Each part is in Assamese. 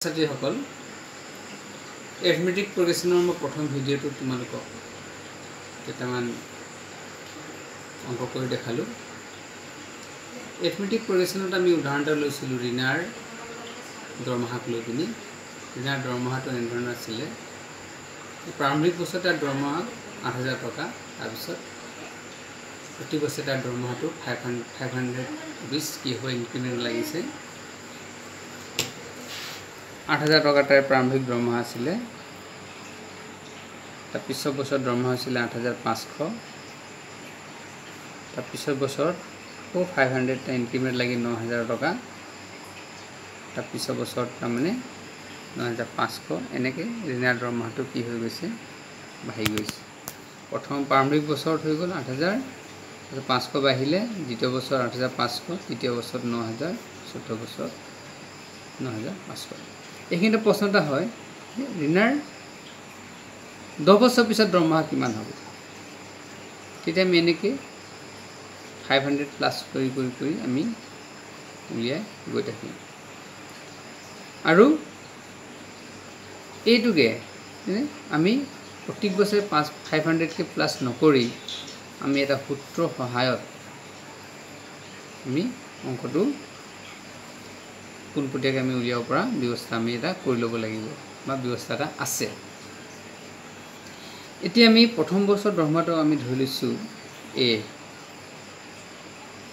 ছাত্ৰীসকল এথমেটিক প্ৰগ্ৰেছনৰ মই প্ৰথম ভিডিঅ'টো তোমালোকক কেইটামান অংক কৰি দেখালোঁ। এথমেটিক প্ৰগ্ৰেছনত আমি উদাহৰণ এটা লৈছিলোঁ ঋণাৰ দৰমহাক লৈ পিনি। ঋণাৰ দৰমহাটো এনেধৰণৰ আছিলে, প্ৰাৰম্ভিক বছৰত তাৰ দৰমহা ৮,০০০ টকা, তাৰপিছত প্ৰতি বছৰে তাৰ দৰমহাটো 520 কি হ'ব ইনক্ৰিমেণ্ট লাগিছে। ৮,০০০ টকা তাৰ প্ৰাৰম্ভিক দৰমহা আছিলে, তাৰ পিছৰ বছৰত দৰমহা হৈছিলে ৮,৫০০, তাৰ পিছৰ বছৰত আকৌ 500 এটা ইনক্ৰিমেণ্ট লাগি ৯,০০০ টকা, তাৰ পিছৰ বছৰত তাৰমানে ৯,৫০০। এনেকৈ ঋণাৰ দৰমহাটো কি হৈ গৈছে, বাঢ়ি গৈছে। প্ৰথম প্ৰাৰম্ভিক বছৰত হৈ গ'ল ৮,০০০, ৫০০ বাঢ়িলে, দ্বিতীয় বছৰত ৮,৫০০, তৃতীয় বছৰত ৯,০০০, চতুৰ্থ বছৰত ৯,৫০০। এইখিনিতে প্ৰশ্ন এটা হয় যে ঋণাৰ 10 বছৰ পিছত দৰমহা কিমান হ'ব। তেতিয়া আমি এনেকৈ 500 প্লাছ কৰি আমি উলিয়াই গৈ থাকিম। আৰু এইটোকে আমি প্ৰত্যেক বছৰে 500কৈ প্লাছ নকৰি আমি এটা সূত্ৰৰ সহায়ত আমি অংকটো পোনপটীয়াকৈ আমি উলিয়াব পৰা ব্যৱস্থা আমি এটা কৰি ল'ব লাগিব, বা ব্যৱস্থা এটা আছে। এতিয়া আমি প্ৰথম বছৰ দৰমহাটো আমি ধৰি লৈছোঁ এ,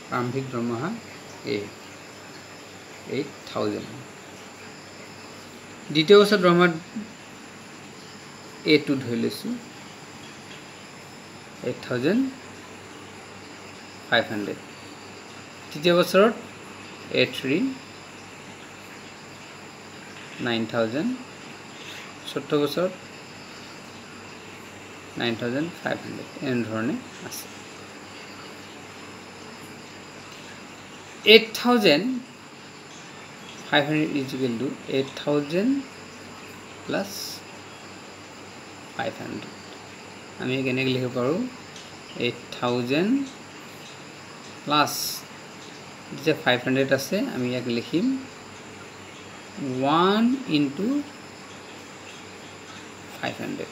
প্ৰাৰম্ভিক দৰমহা এ 8,000। দ্বিতীয় বছৰ দৰমহা এটো ধৰি লৈছোঁ 8,500। তৃতীয় বছৰত A3 9,000, চতুৰ্থ বছৰত 9,500। এনেধৰণে আছে। 8,500 ইকুৱেল টু 8,000 প্লাছ 500। আমি কেনেকৈ লিখিব পাৰোঁ, 8,000 প্লাছ যে 500 আছে আমি ইয়াক লিখিম 1 ইনটু 500।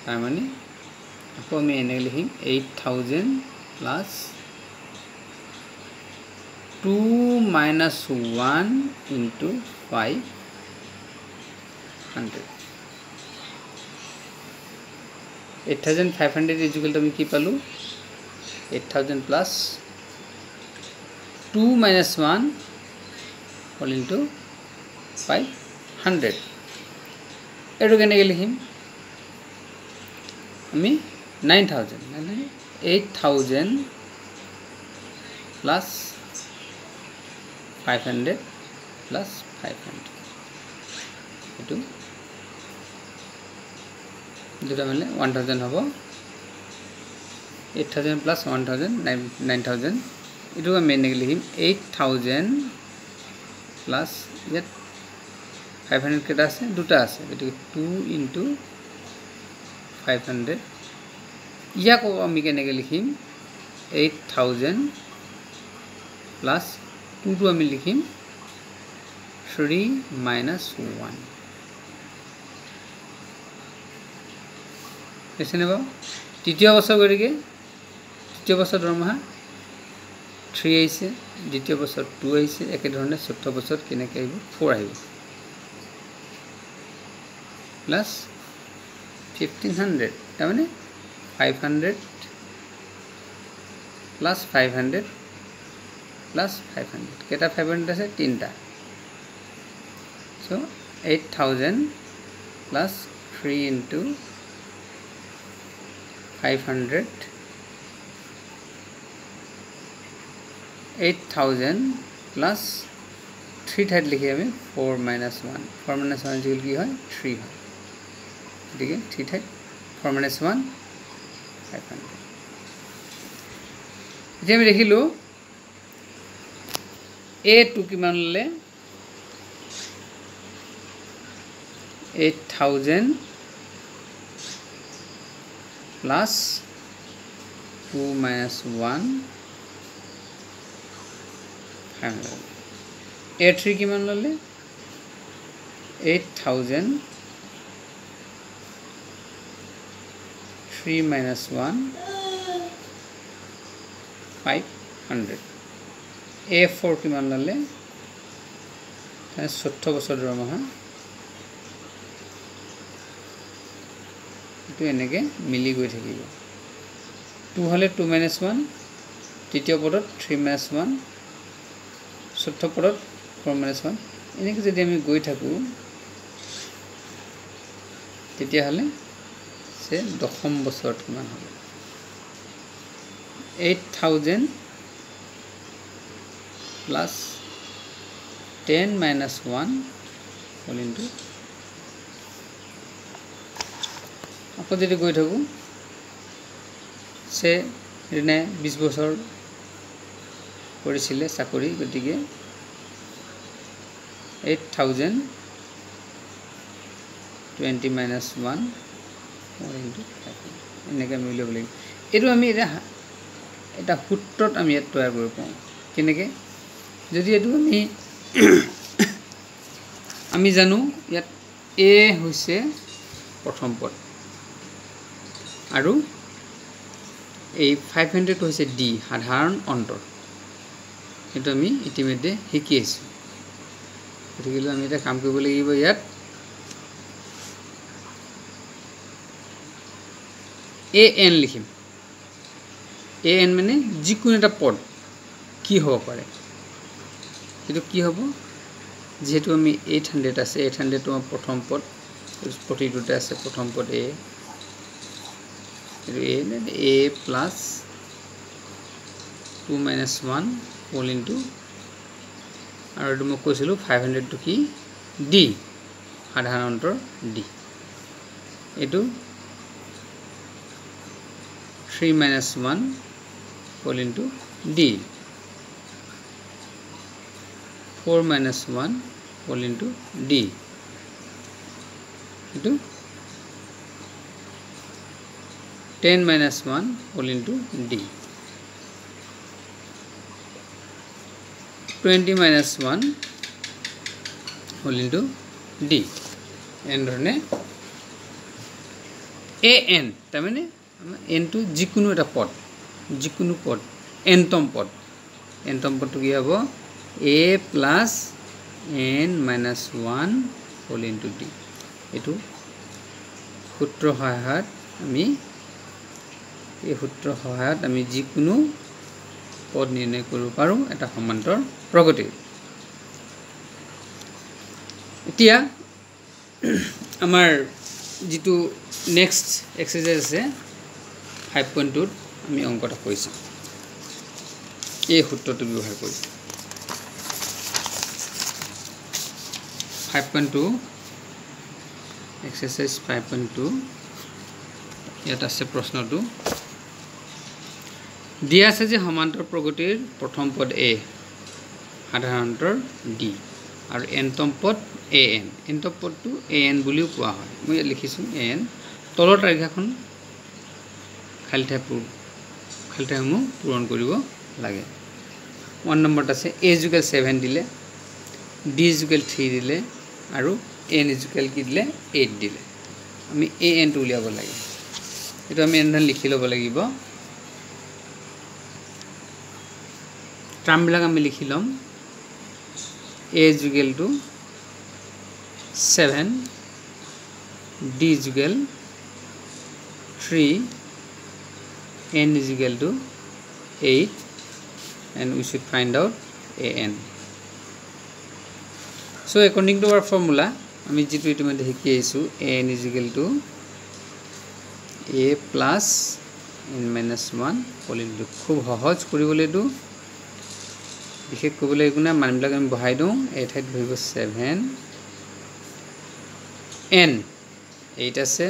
তাৰমানে আকৌ আমি এনেকৈ লিখিম 8,000 plus 2 minus 1 into 500। 8,500 equal to আমি কি পালোঁ, 8,000 প্লাছ 2 মাইনাছ 1 হ'ল ইনটু 500। এইটো কেনেকৈ লিখিম, আমি 9,000 8,000 প্লাছ 500 প্লাছ 500, এইটো দুটা মিলে 1,000 হ'ব। 8,000 প্লাছ 1,000 9,000। এইটো আমি এনেকৈ লিখিম 8,000 প্লাছ ইয়াত 500 কেইটা আছে, দুটা আছে, গতিকে 2 ইনটু 500। ইয়াকো আমি কেনেকৈ লিখিম, 8,000 প্লাছ 2টো আমি লিখিম 3 মাইনাছ 1। দেখিছেনে বাৰু। তৃতীয় বছৰ গতিকে তৃতীয় বছৰ দৰমহা 3 আহিছে, দ্বিতীয় বছৰত 2 আহিছে, একেধৰণে চতুৰ্থ বছৰত কেনেকৈ আহিব, 4 আহিব প্লাছ 1,500। তাৰমানে 500 প্লাছ 500 প্লাছ 500 কেইটা 500 আছে, 3টা। চ' 8,000 প্লাছ 3 ইনটু 500, 8,000 প্লাছ 3 ঠাইত লিখি আমি 4 মাইনাছ 1। 4 মাইনাছ 1 ইকুৱেল কি হয়, 3 হয়। গতিকে 3 ঠাইত 4 মাইনাছ 1 500। এতিয়া আমি দেখিলোঁ A2 কিমান ল'লে, 8,000 প্লাছ 2 মাইনাছ 1 500। A3 কিমান ল'লে, 8000 3 minus 1 500 A4 কিমান ললে 14 বছৰ দৰমহা এটো এনেকে মিলি গৈ থাকিব 2 হলে 2 minus 1 তৃতীয় পদত 3 minus 1 চতুৰ্থ পদত 4 minus 1 এনেকে যদি আমি গৈ থাকো তেতিয়া হলে সে দশম বছৰত কিমান হ'ব 8000 plus 10 minus 1 whole into আকৌ যদি গৈ থাকো সে ৰিনে 20 বছৰ কৰিছিলে চাকৰি গতিকে 8000 20 minus 1 whole into এনেকৈ মিলাব লাগিব এটো আমি এটা সূত্ৰত আমি ইয়াত তৈয়াৰ কৰিব পাওঁ কেনেকৈ যদি এটো আমি জানো ইয়াত a হৈছে প্ৰথম পদ আৰু এই 500 হৈছে d সাধাৰণ অন্তৰ এটো আমি ইতিমধ্যে শিকি আছো গতিকে আমি এটা কাম কৰিব লাগিব ইয়াত an লিখিম an মানে যিকোনো এটা পদ কি হ'ব পাৰে এটো কি হ'ব যেহেতু আমি 800 আছে 800 তো প্ৰথম পদ প্ৰতিটোতে আছে প্ৰথম পদ a এটো a plus 2 minus 1 whole into আৰু এটো মই কৈছিলো 500 তো কি d সাধাৰণ অন্তৰ d এটো 3 minus 1 whole into d 4 minus 1 whole into d into 10 minus 1 whole into d 20 minus 1 whole into d n ধৰণে an তাৰ মানে n to যিকোনো এটা পদ যিকোনো পদ nতম পদটো কি হ'ব a plus n minus 1 whole into d এটো সূত্র সহায়ত আমি এই সূত্র সহায়ত আমি যিকোনো পদ নিৰ্ণয় কৰিব পাৰো এটা সমান্তৰ প্ৰগতি এতিয়া আমাৰ যেটো নেক্সট এক্সাৰসাইজ আছে 5.2 আমি অংকটা কৰিছো এই সূত্ৰটো ব্যৱহাৰ কৰি 5.2 exercise 5.2 ইয়াত আছে প্ৰশ্নটো দিয়া আছে যে সমান্তৰ প্ৰগতিৰ প্ৰথম পদ a সাধাৰণ অন্তৰ d আৰু nতম পদ an nতম পদটো an বুলিও কোৱা হয় মই লিখিছো an তলৰ তালিকাখন খালি ঠাইসমূহ পূৰণ কৰিব লাগে 1 নম্বৰত আছে a = 7 দিলে d = 3 দিলে আৰু n = কি দিলে 8 দিলে আমি an টো উলিয়াব লাগে এটো আমি এনে লিখি লব লাগিব টাৰ্মবিলাক আমি লিখি লম a = 7 d = 3 n = 8 and we should find out an so according to our formula আমি যেটো ইতিমধ্যে শিকি আইছো an = a plus n minus 1 whole into খুব সহজ কৰিবলৈ দু বিশেষ কৰিবলৈ গুণা মানবিলাক আমি বহাই দিও এই ঠাইত বহিব 7 n 8 আছে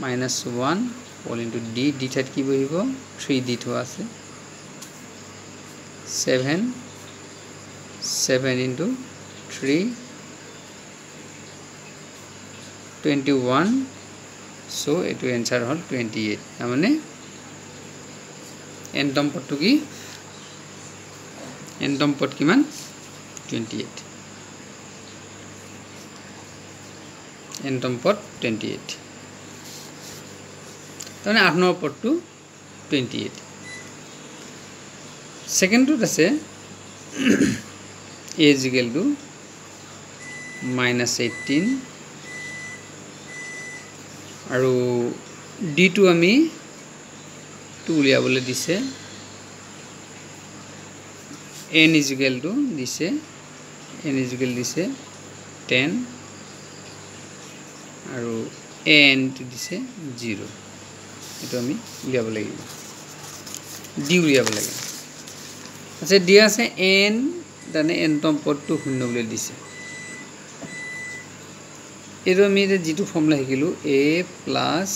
minus 1 whole into d ঠাইত কি বহিব 3 d থোৱা আছে 7 into 3 21 so eto answer hol 28 amane ntom pod to ki ntom pod kiman 28 nতম পদ 28 তাৰমানে 8 নম্বৰ পদটো 28 সেকেন্ডটোত আছে a is equal to -18 আৰু d টো আমি 2 উলিয়াবলৈ দিছে n is equal to দিছে দিছে 10 আৰু n টো দিছে 0 এটো আমি উলিয়াব লাগিব d উলিয়াব লাগিব আছে দিয়া আছে n দানে nতম পদটো 0 বুলি দিছে এটো আমি যেটো ফৰ্মুলা শিকিলো a plus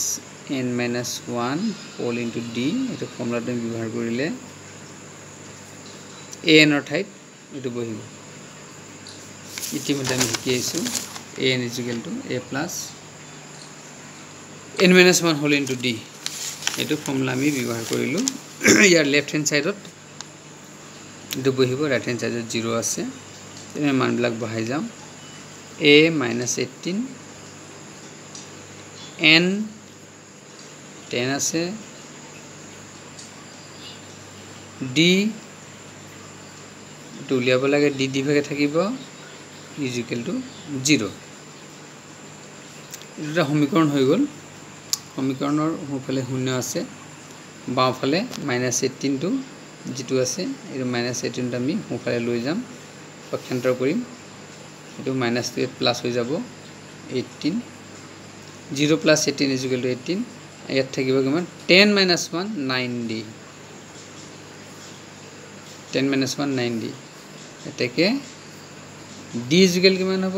n minus 1 whole into d এটো ফৰ্মুলাটো আমি ব্যৱহাৰ কৰিলে a n ৰ ঠাইত এটো বহিব ইতিমধ্যে আমি শিকি আইছো a n is equal to a plus n minus 1 whole into d এটো ফৰ্মুলা আমি ব্যৱহাৰ কৰিলো ইয়াৰ লেফট হ্যান্ড সাইডত এটো বহিব রাইট হ্যান্ড সাইডত 0 আছে তেনে মানবিলাক বহাই যাম a minus 18 n 10 আছে d to উলিয়াব লাগে d দিভাগে থাকিব is equal to 0 এটা সমীকৰণ হৈ গল সমীকৰণৰ সোঁফালে 0 আছে বাওঁফালে -18 টো যেটো আছে এই -18 টো আমি সোঁফালে লৈ যাম পক্ষান্তৰ কৰিম এটো -2 প্লাস হৈ যাব 18 0 plus 18 is equal to 18 ইয়াত থাকিব কিমান 10 minus 1 9d 10 minus 1 9d এতেকে d is equal কিমান হ'ব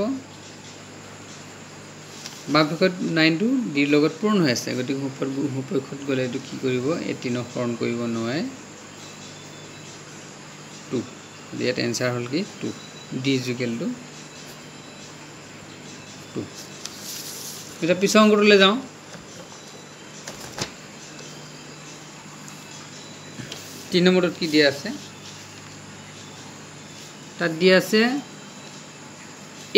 বামপক্ষত 9 টো d লগত পূৰণ হৈ আছে গতি সোঁপক্ষত গলে এটো কি কৰিব 18 হৰণ কৰিব নহয় 2 ইয়াত এনসাৰ হল কি 2 d is equal to 2 এটা পিছৰ অংকটোলৈ যাওঁ তিন নম্বৰত কি দিয়া আছে তাত দিয়া আছে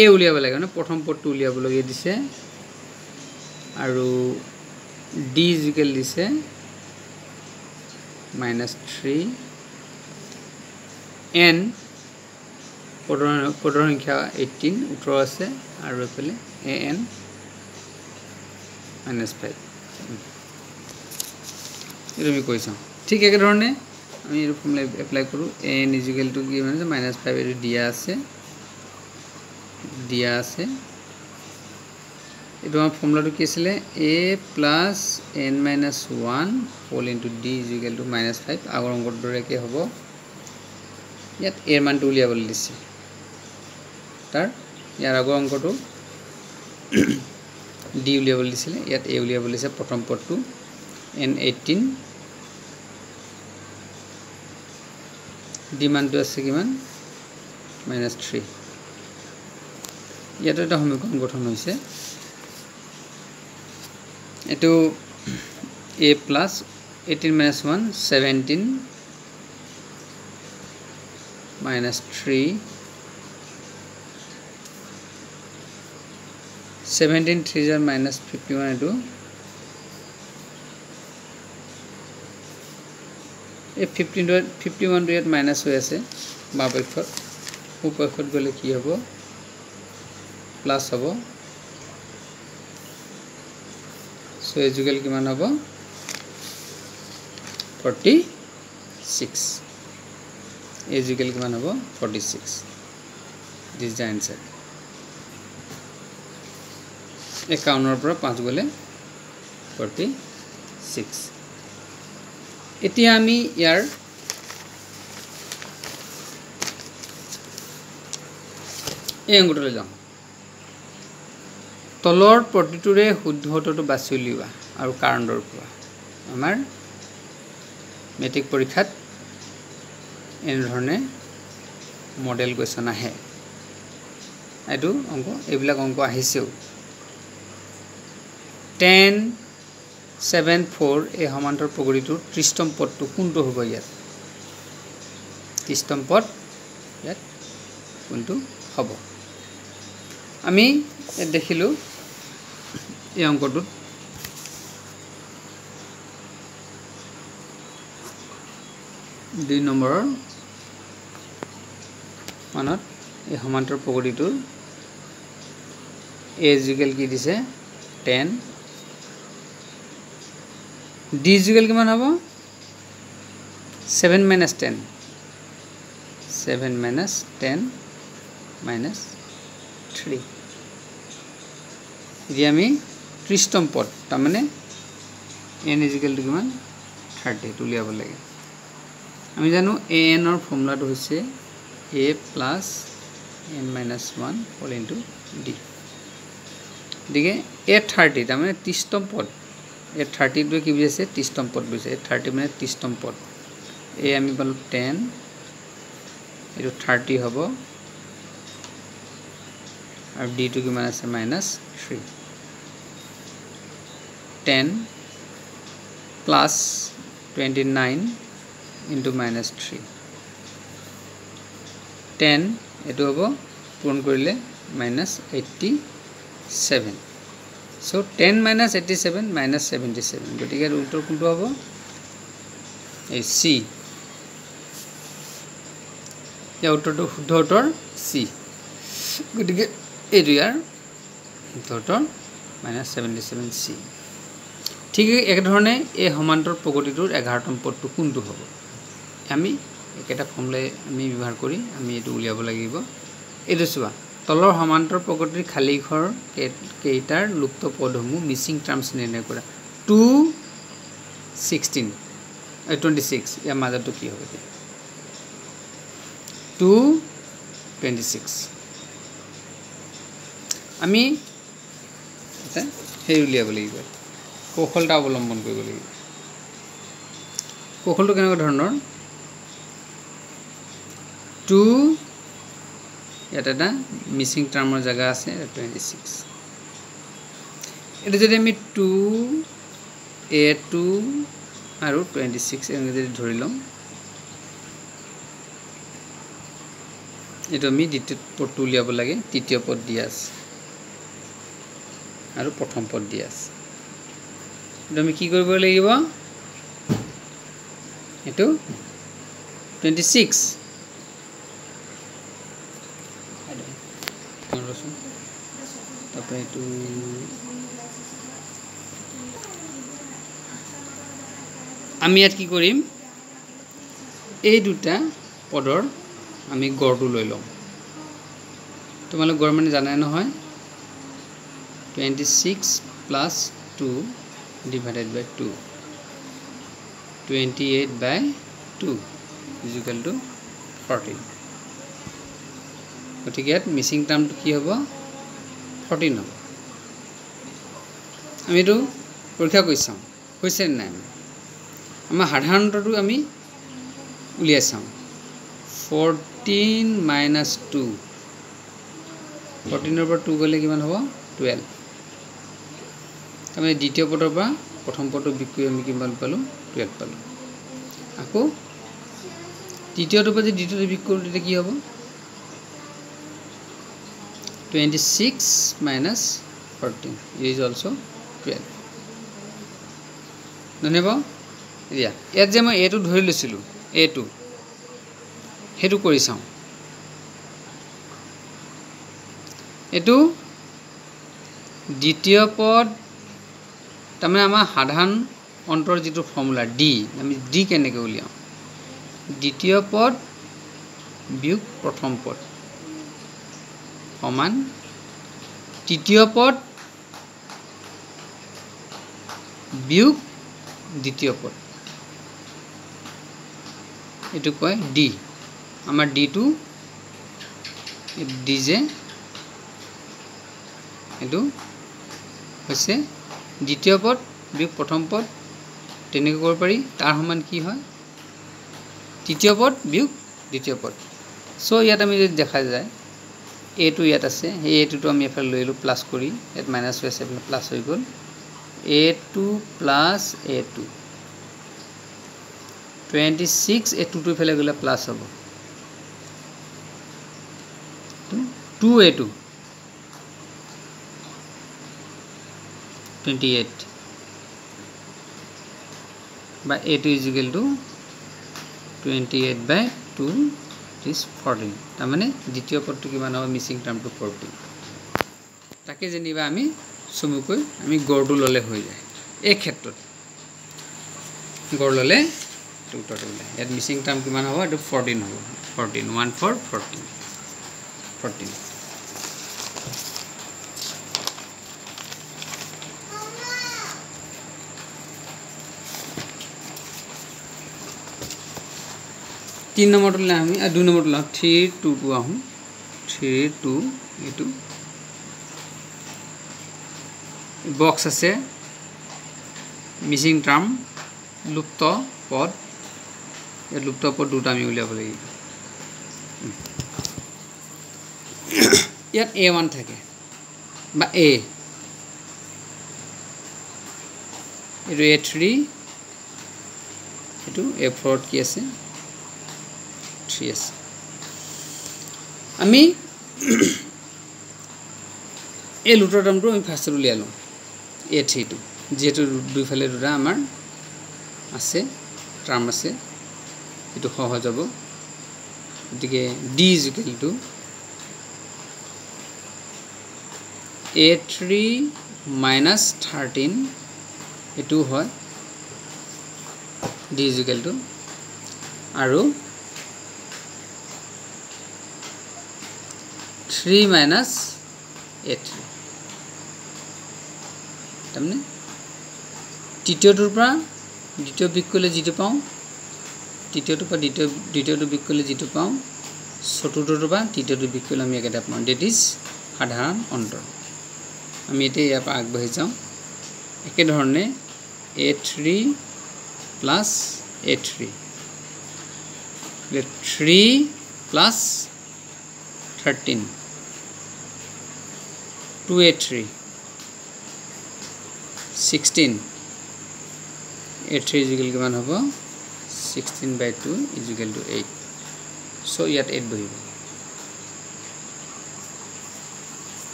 a উলিয়াব লাগে মানে প্ৰথম পদটো উলিয়াব লাগে দিছে আৰু d is equal দিছে -3 n পদৰ সংখ্যা 18 18 আছে আৰু এফালে an -5 এটো আমি কৈছো ঠিক একে ধৰণে আমি এই ফৰ্মুলা এপ্লাই কৰো n is equal to কি মানে -5 এটো দিয়া আছে এটো আমাৰ ফৰ্মুলাটো কি আছিল a plus n minus 1 whole into d is equal to -5 আগৰ অংকৰ দৰে কি হ'ব ইয়াত a ৰ মানটো উলিয়াবলৈ দিছে তাৰ ইয়াৰ আগৰ অংকটো d উলিয়াবলৈ দিছিল ইয়াত a উলিয়াবলৈ দিছে প্ৰথম পদটো n 18 d মানটো আছে কিমান -3 ইয়াত এটা সমীকৰণ গঠন হৈছে এটো a plus 18 minus 1 17 minus 3 17 3 are minus 51 etu a 51 to yet minus হৈ আছে বামপক্ষত সোঁপক্ষত গলে কি হ'ব প্লাস হ'ব সো এজুকেল কিমান হ'ব 46 এজুকেল কিমান হ'ব 46 দিস the answer 51 পৰা 5 গলে 46 এতিয়া আমি ইয়াৰ এই অংকটোলৈ যাওঁ তলৰ প্ৰতিটোৰে শুদ্ধটো বাছি উলিওৱা আৰু কাৰণ দৰ্শোৱা আমাৰ মেট্ৰিক পৰীক্ষাত এনে ধৰণে মডেল কোৱেশ্চন আহে এটো অংক এইবিলাক অংক আহিছেও 10 7 4 এই সমান্তৰ প্ৰগতিটোৰ 30তম পদটো কোনটো হ'ব ইয়াত 30তম পদ ইয়াত কোনটো হ'ব আমি দেখিলো এই অংকটোত দুই নম্বৰৰ মানত এই সমান্তৰ প্ৰগতিটোৰ a ইকুৱেল কি দিছে 10 d ইকুৱেল কিমান হ'ব 7 - 10 7 - 10 - 3 এতিয়া আমি 30তম পদ তাৰমানে n ইকুৱেল টু কিমান 30 টো উলিয়াব লাগে আমি জানো an ৰ ফৰ্মুলাটো হৈছে a plus n minus 1 whole into d দিকে a30 তাৰমানে 30তম পদ a30 টো কি বুজাইছে 30তম পদ বুজাইছে a30 মানে 30তম পদ a আমি পালো 10 এটো 30 হ'ব আৰু d টো কিমান আছে -3 10 plus 29 into -3 10 এটো হ'ব পূৰণ কৰিলে -87 so 10 - 87 -77 গতিকে উত্তৰ কোনটো হ'ব এই c ইয়াৰ উত্তৰটো শুদ্ধ উত্তৰ c গতিকে এইটো ইয়াৰ উত্তৰ -77 c ঠিক একধৰণে এই সমান্তৰ প্ৰগতিটোৰ 11তম পদটো কোনটো হ'ব আমি একেটা ফৰ্মুলাই আমি ব্যৱহাৰ কৰি আমি এটো উলিয়াব লাগিব এটো চোৱা তলৰ সমান্তৰ প্ৰগতিৰ খালী ঘৰ কেইটাৰ লুপ্ত পদসমূহ মিসিং টাৰ্মছ নিৰ্ণয় কৰা 26 ইয়াৰ মাজতো কি হ'ব 226 আমি এটা হেই উলিয়াব লাগিব কৌশলটা অৱলম্বন কৰিব লাগিব কৌশলটো কেনেকুৱা ধৰণৰ 2 এটা এটা মিসিং টাৰ্মৰ জায়গা আছে 26 এটা যদি আমি 2a2 আৰু 26 এনে যদি ধৰি লম এটা আমি দ্বিতীয় পদটো উলিয়াব লাগে তৃতীয় পদ দিয়া আছে আৰু প্ৰথম পদ দিয়া আছে এটা আমি কি কৰিব লাগিব এটো 26 তাৰপৰে একটু আমি ইয়াত কি কৰিম এই দুটা পদৰ আমি গড়টো লৈ লম তোমালোক গড় মানে জানাই নহয় 26 plus 2 divided by 2 28 by 2 is equal to 14 গতিকে ইয়াত মিসিং টার্মটো কি হ'ব 14 হ'ব আমি এটো পৰীক্ষা কৰি চাম হৈছে নাই আমাৰ সাধাৰণটো আমি উলিয়াই চাম 14 minus 2 14 ৰ পৰা 2 গলে কিমান হ'ব 12 আমি দ্বিতীয় পদৰ পৰা প্ৰথম পদটো বিয়োগ কৰি আমি কিমান পালো 12 পালো আকৌ তৃতীয়টোৰ পৰা দ্বিতীয়টো বিয়োগ কৰোঁ তেতিয়া কি হ'ব 26 minus 14 is also 12 ধন্যবাদ দিয়া ইয়াত যে মই এটো ধৰি লৈছিলো এটো হেতু কৰি চাও এটো দ্বিতীয় পদ তাৰমানে আমাৰ সাধাৰণ অন্তৰ যেটো ফৰ্মুলা ডি আমি ডি কেনেকৈ উলিয়াও দ্বিতীয় পদ বিয়োগ প্ৰথম পদ সমান তৃতীয় পদ বিয়োগ দ্বিতীয় পদ এটো কয় ডি আমাৰ ডি টু ডি যে এটো হৈছে দ্বিতীয় পদ বিয়োগ প্ৰথম পদ তেনেকৈ কৰিব পাৰি তাৰ সমান কি হয় তৃতীয় পদ বিয়োগ দ্বিতীয় পদ সো ইয়াত আমি যদি দেখা যায় a2 ইয়াত আছে এই a2 টো আমি এফালে লৈ লো প্লাস কৰি ইয়াত মাইনাস হৈ আছে প্লাস হৈ গল a2 plus a2 26 a2 টো ফেলে গলে প্লাস হ'ব 2a2 28 by a2 is equal to 28 by 2 is 14 তার মানে দ্বিতীয় পদটো কিমান হ'ব মিসিং টার্মটো 14 তাকে জেনিবা আমি চমুকৈ আমি গড়টো ললে হৈ যায় এই ক্ষেত্ৰত গড় ললে উত্তৰটো ওলাই ইয়াত মিসিং টার্ম কিমান হ'ব এটো 14 হ'ব 14 1 4 14 14 3 नंबर ले हम 2 नंबर ला 3 2 2 आहू 3 2 एटू बॉक्स আছে মিসিং টার্ম লুপ্ত পদ এই লুপ্ত পদ দুটা আমি উলিয়াব লাগিব ইয়াত a1 থাকে বা a এটো a3 এটো a4 কি আছে 3 আছে আমি এই লুপ্ত টার্মটো আমি ফার্স্ট উলিয়ালো a3 টো যেটো দুই ফালে দুটা আমাৰ আছে টার্ম আছে এটো সহজ হ'ব গতিকে d is equal to a3 minus 13 এটো হয় d is equal to আৰু 3 minus a3 तमने तृतीयটোৰ পৰা দ্বিতীয় বিকলে যেটো পাও তৃতীয়টোৰ পৰা দ্বিতীয়টো বিকলে যেটো পাও চতুৰ্থটোৰ পৰা তৃতীয়টো বিকলে আমি একেটা পাও দ্যাট ইজ সাধাৰণ অন্তৰ আমি এতে ইয়াৰ পৰা আগবাঢ়ি যাওঁ একে ধৰণে a3 plus a3 3 plus 13 2a3 16 a3 is equal কিমান হ'ব 16 by 2 is equal to 8 so ইয়াত 8 বহিব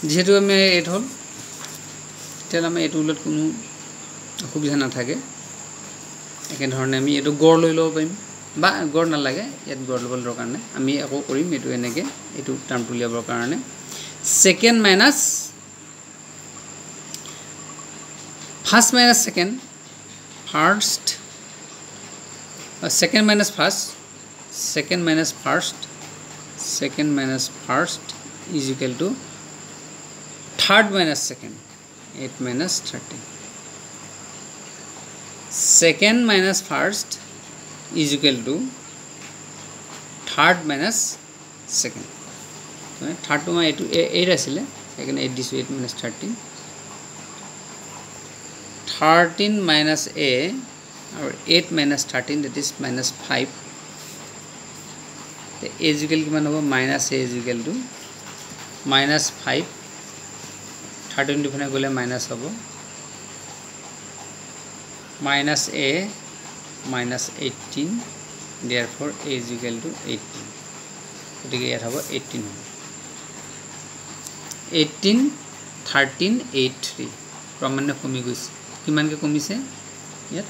যেহেতু আমি 8 হল তেল আমি এটো উলত কোনো অসুবিধা না থাকে একে ধৰণে আমি এটো গড় লৈ লব পাৰিম বা গড় না লাগে ইয়াত গড় লবৰ কাৰণে আমি আকৌ কৰিম এটো এনেকে এটো টাৰ্ম তুলিয়াবৰ কাৰণে second minus first minus second first second minus first second minus first second minus first is equal to third minus second 8 minus 13 second minus first is equal to third minus second third to my 8 asile again 8 this 8 minus 13 13 minus a or 8 minus 13 that is minus 5 the a is equal kiman hobo minus a is equal to minus 5 13 difene gole minus hobo minus a minus 18 therefore a is equal to 18 গতিকে ইয়াত হ'ব 18 হ'ব 18 13 83 ক্ৰমান্বয়ে কমি গৈছে কিমানকে কমিছে ইয়াত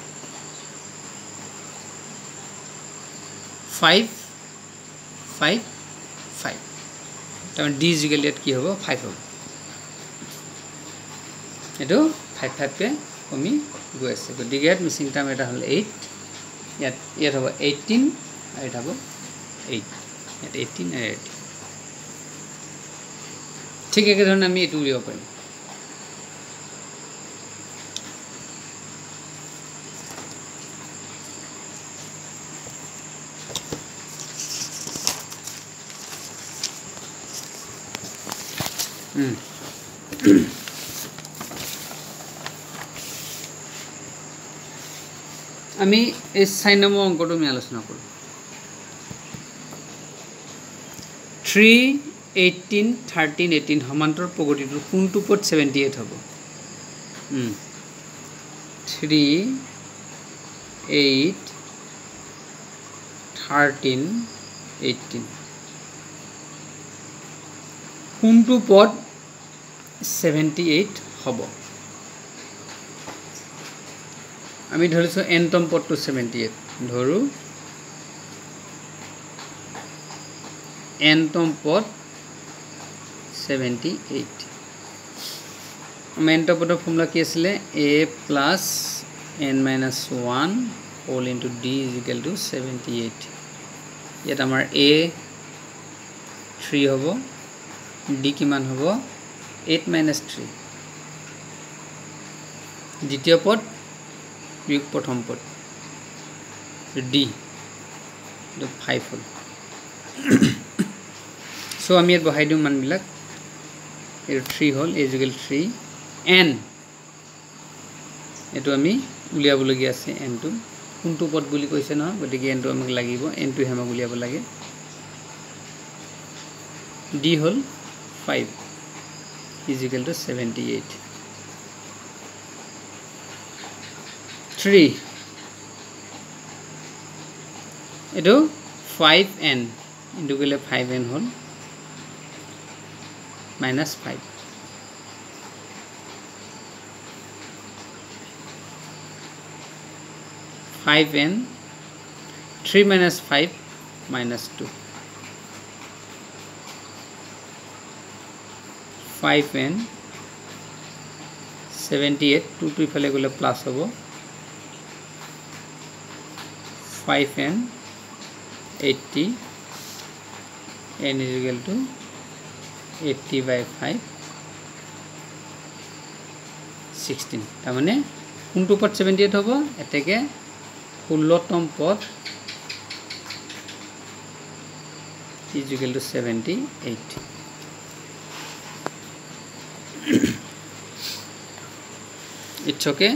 5 5 5 তাৰ d is equal ইয়াত কি হ'ব 5 হ'ব এটো 5 5 কে কমি গৈ আছে গতিকে ইয়াত মিসিং টার্ম এটা হল 8 ইয়াত হ'ব 18 আৰু এটা হ'ব 8 at 18 and 8 ठीक है ধৰণে আমি এটো উলিয়াব পাৰিম আমি এই 6 নম্বৰ অংকটো আমি আলোচনা কৰোঁ 3 18 13 18 সমান্তৰ প্ৰগতিটো কোনটো পদ 78 হ'ব 3 8 13 18 কোনটো পদ 78 হ'ব আমি ধৰিছোঁ nতম পদটো 78 ধৰো nতম পদ 78 nতম পদৰ ফৰ্মুলা কি আছিল a plus n minus 1 whole into d is equal to 78 ইয়াত আমাৰ a 3 হ'ব d কিমান হ'ব 8 minus 3 দ্বিতীয় পদ বিয়োগ প্ৰথম পদ d 5 হ'ল সো আমি ইয়াত বহাই দিওঁ মানবিলাক এই 3 হ'ল a equal 3 n এটো আমি উলিয়াবলগীয়া আছে n টো কোনটো পদ বুলি কৈছে নহয় গতিকে n টো আমাক লাগিব n টো হেমা উলিয়াব লাগে d হ'ল 5 is equal to 78 3 এটো 5n into গলে 5n হ'ল minus 5 5n 3 minus 5 minus 2 5n 78 2 to ইফালে গলে প্লাস হ'ব 5n 80 n is equal to 80 by 5 16 তাৰ মানে কোনটো পদ 78 হ'ব এতেকে 16তম পদ is equal to 78 it's okay